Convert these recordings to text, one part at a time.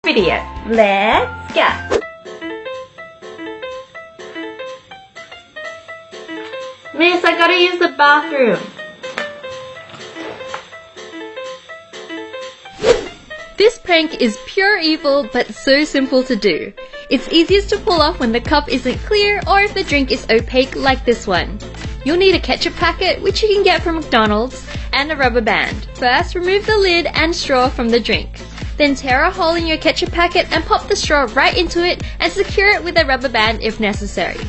video. Let's go! Miss, I gotta use the bathroom. This prank is pure evil but so simple to do. It's easiest to pull off when the cup isn't clear or if the drink is opaque like this one. You'll need a ketchup packet, which you can get from McDonald's, and a rubber band. First, remove the lid and straw from the drink. Then tear a hole in your ketchup packet and pop the straw right into it and secure it with a rubber band if necessary.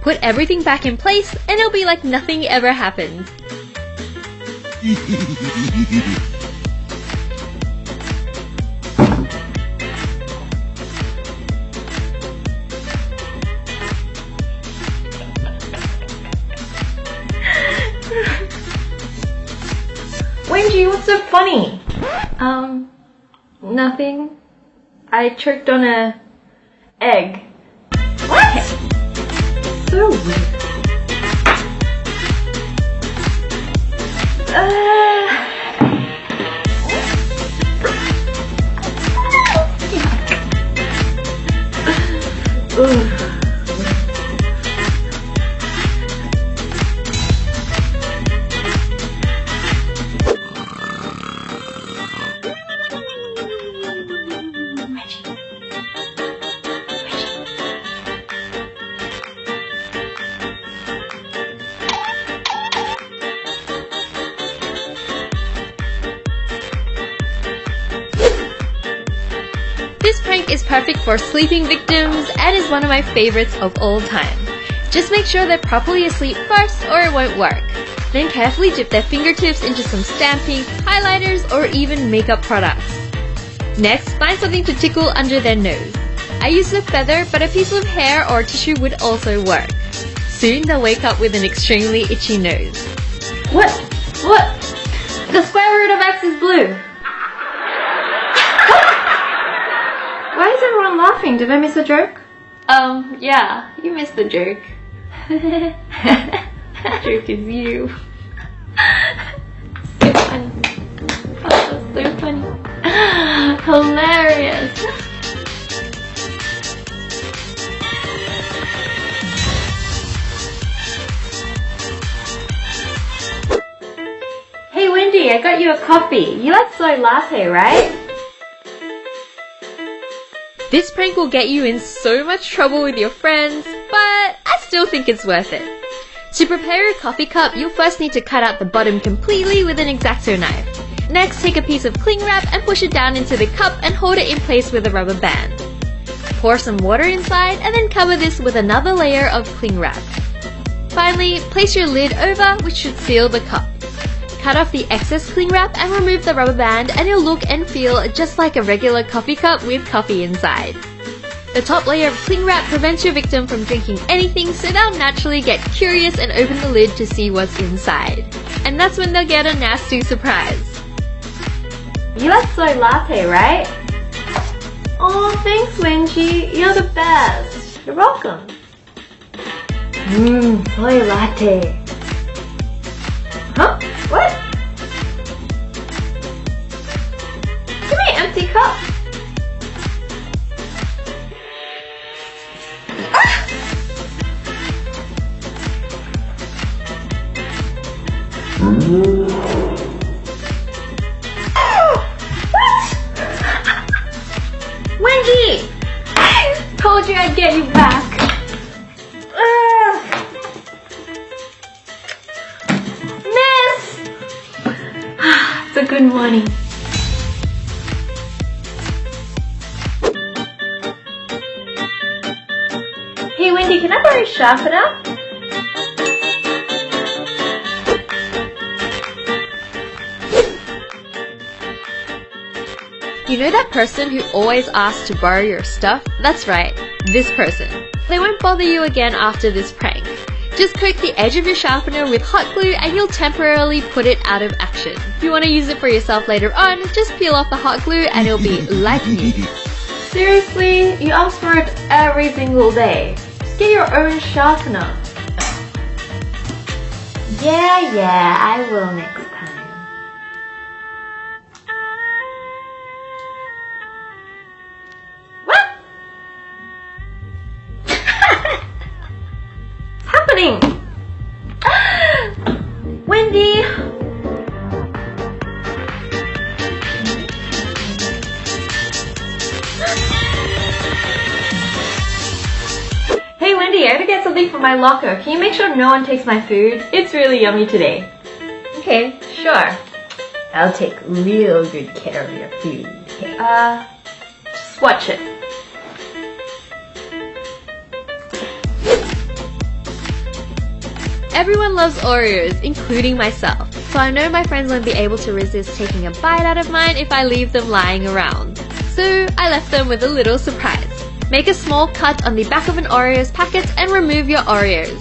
Put everything back in place and it'll be like nothing ever happened. Wendy, what's so funny? Nothing. I choked on a egg. What? So weird. This prank is perfect for sleeping victims and is one of my favorites of all time. Just make sure they're properly asleep first or it won't work. Then carefully dip their fingertips into some stamping, highlighters, or even makeup products. Next, find something to tickle under their nose. I used a feather, but a piece of hair or tissue would also work. Soon they'll wake up with an extremely itchy nose. What? The square root of x is blue. Why is everyone laughing? Did I miss a joke? Yeah, you missed the joke. The joke is you. So funny. Oh, that's so funny. Hilarious. Hey Wendy, I got you a coffee. You like soy latte, right? This prank will get you in so much trouble with your friends, but I still think it's worth it. To prepare a coffee cup, you'll first need to cut out the bottom completely with an X-Acto knife. Next, take a piece of cling wrap and push it down into the cup and hold it in place with a rubber band. Pour some water inside and then cover this with another layer of cling wrap. Finally, place your lid over, which should seal the cup. Cut off the excess cling wrap and remove the rubber band and it'll look and feel just like a regular coffee cup with coffee inside. The top layer of cling wrap prevents your victim from drinking anything, so they'll naturally get curious and open the lid to see what's inside. And that's when they'll get a nasty surprise. You like soy latte, right? Oh, thanks Wendy. You're the best. You're welcome. Soy latte. Huh? What? Give me an empty cup. Ah! What? Wendy! Told you I'd get you back. It's a good morning. Hey Wendy, can I borrow your sharpener? You know that person who always asks to borrow your stuff? That's right, this person. They won't bother you again after this prank. Just coat the edge of your sharpener with hot glue and you'll temporarily put it out of action. If you want to use it for yourself later on, just peel off the hot glue and it'll be like new. Seriously? You ask for it every single day. Get your own sharpener. Yeah, I will next time. Wendy, I gotta get something from my locker. Can you make sure no one takes my food? It's really yummy today. Okay, sure. I'll take real good care of your food. Okay. Just watch it. Everyone loves Oreos, including myself, so I know my friends won't be able to resist taking a bite out of mine if I leave them lying around. So I left them with a little surprise. Make a small cut on the back of an Oreos packet and remove your Oreos.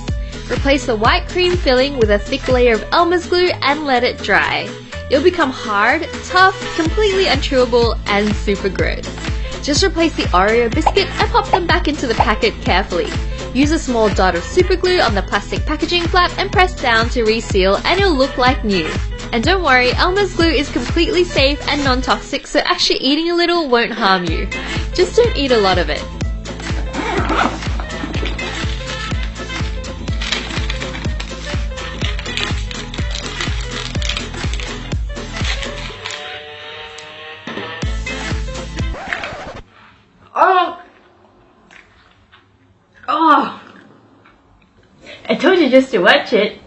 Replace the white cream filling with a thick layer of Elmer's glue and let it dry. It'll become hard, tough, completely unchewable, and super gross. Just replace the Oreo biscuit and pop them back into the packet carefully. Use a small dot of super glue on the plastic packaging flap and press down to reseal, and it'll look like new. And don't worry, Elmer's glue is completely safe and non-toxic, so actually eating a little won't harm you. Just don't eat a lot of it. Oh! I told you just to watch it.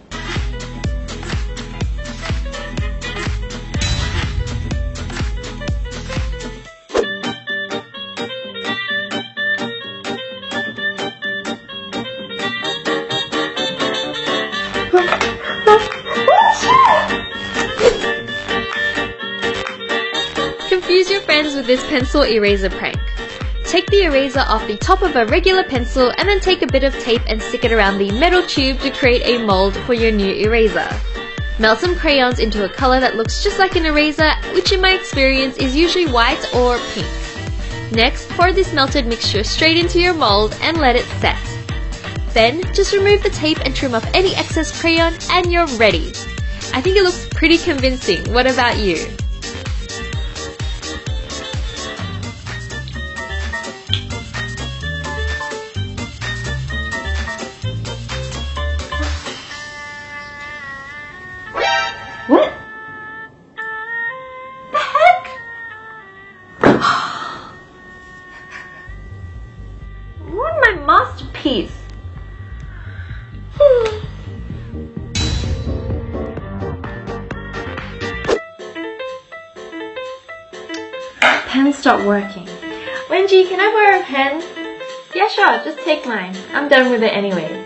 Confuse your friends with this pencil eraser prank. Take the eraser off the top of a regular pencil and then take a bit of tape and stick it around the metal tube to create a mold for your new eraser. Melt some crayons into a color that looks just like an eraser, which in my experience is usually white or pink. Next, pour this melted mixture straight into your mold and let it set. Then, just remove the tape and trim off any excess crayon and you're ready. I think it looks pretty convincing. What about you? What? The heck? Ruined my masterpiece. Pen stopped working. Wenji, can I borrow a pen? Yeah, sure, just take mine. I'm done with it anyway.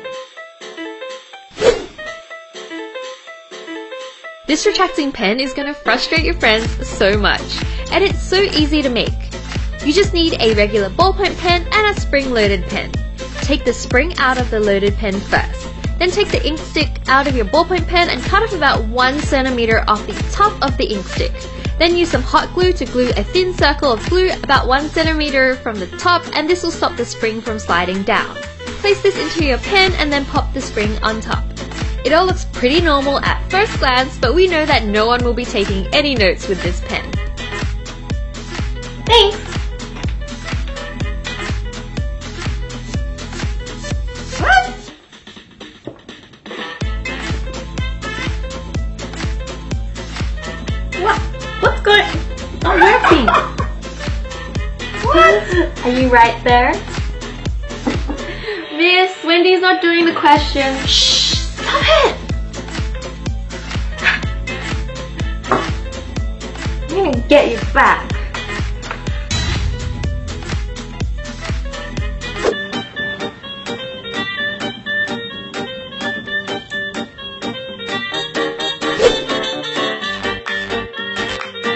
This retracting pen is going to frustrate your friends so much, and it's so easy to make. You just need a regular ballpoint pen and a spring-loaded pen. Take the spring out of the loaded pen first. Then take the ink stick out of your ballpoint pen and cut off about 1 centimeter off the top of the ink stick. Then use some hot glue to glue a thin circle of glue about 1 centimeter from the top, and this will stop the spring from sliding down. Place this into your pen and then pop the spring on top. It all looks pretty normal at first glance, but we know that no one will be taking any notes with this pen. Thanks! What? What's going on? Not working! What? Are you right there? Miss, Wendy's not doing the question. Shh! Stop it! I'm gonna get you back.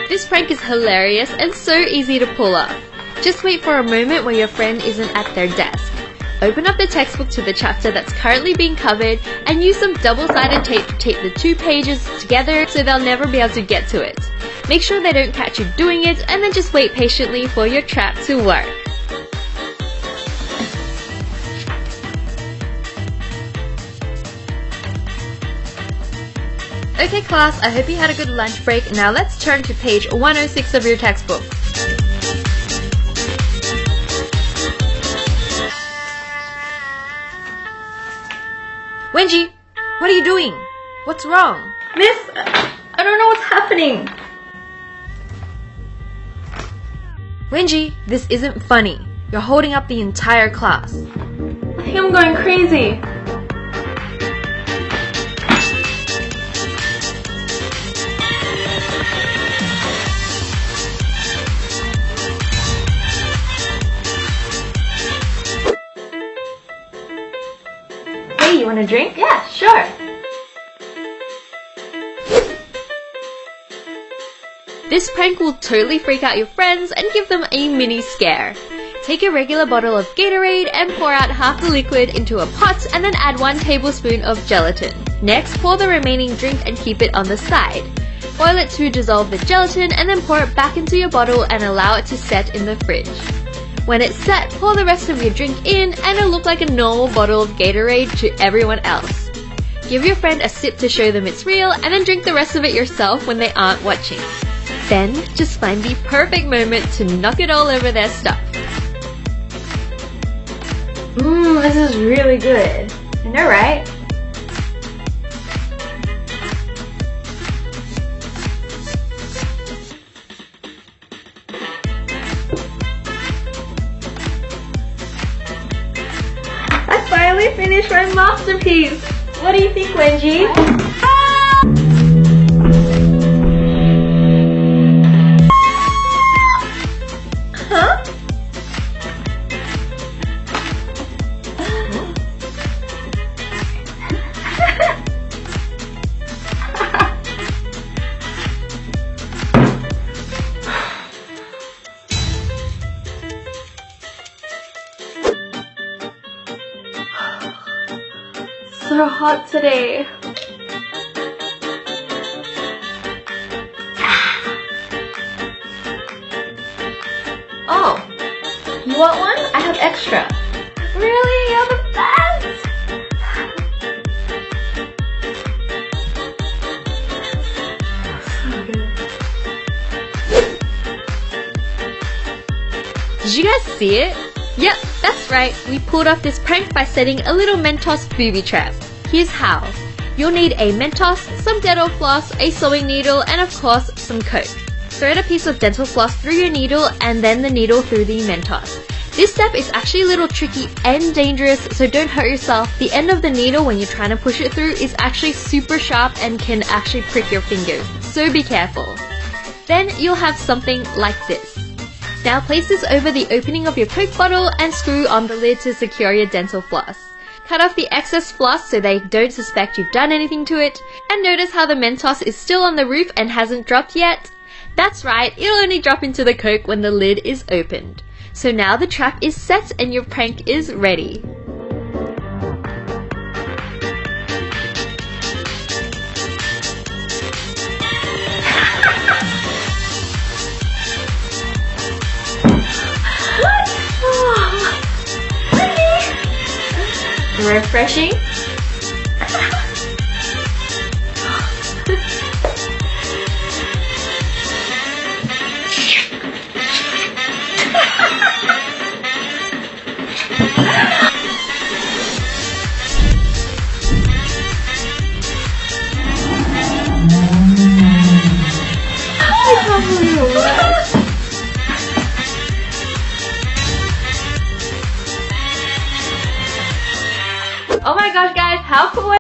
This prank is hilarious and so easy to pull off. Just wait for a moment where your friend isn't at their desk. Open up the textbook to the chapter that's currently being covered and use some double-sided tape to tape the 2 pages together so they'll never be able to get to it. Make sure they don't catch you doing it and then just wait patiently for your trap to work. Okay class, I hope you had a good lunch break. Now let's turn to page 106 of your textbook. Wenji, what are you doing? What's wrong? Miss, I don't know what's happening. Wenji, this isn't funny. You're holding up the entire class. I think I'm going crazy. Hey, you want a drink? Yeah, sure. This prank will totally freak out your friends and give them a mini scare. Take a regular bottle of Gatorade and pour out half the liquid into a pot and then add 1 tablespoon of gelatin. Next, pour the remaining drink and keep it on the side. Boil it to dissolve the gelatin and then pour it back into your bottle and allow it to set in the fridge. When it's set, pour the rest of your drink in and it'll look like a normal bottle of Gatorade to everyone else. Give your friend a sip to show them it's real and then drink the rest of it yourself when they aren't watching. Then, just find the perfect moment to knock it all over their stuff. This is really good. I know, right? I finally finished my masterpiece. What do you think, Wenji? Huh? So hot today. Oh, you want one? I have extra. Really? You're the best! So good. Did you guys see it? Yep, that's right. We pulled off this prank by setting a little Mentos booby trap. Here's how. You'll need a Mentos, some dental floss, a sewing needle, and of course, some Coke. Thread a piece of dental floss through your needle and then the needle through the Mentos. This step is actually a little tricky and dangerous, so don't hurt yourself. The end of the needle when you're trying to push it through is actually super sharp and can actually prick your fingers, so be careful. Then you'll have something like this. Now place this over the opening of your Coke bottle and screw on the lid to secure your dental floss. Cut off the excess floss so they don't suspect you've done anything to it, and notice how the Mentos is still on the roof and hasn't dropped yet? That's right, it'll only drop into the Coke when the lid is opened. So now the trap is set and your prank is ready. Refreshing. Oh my gosh, guys, how cool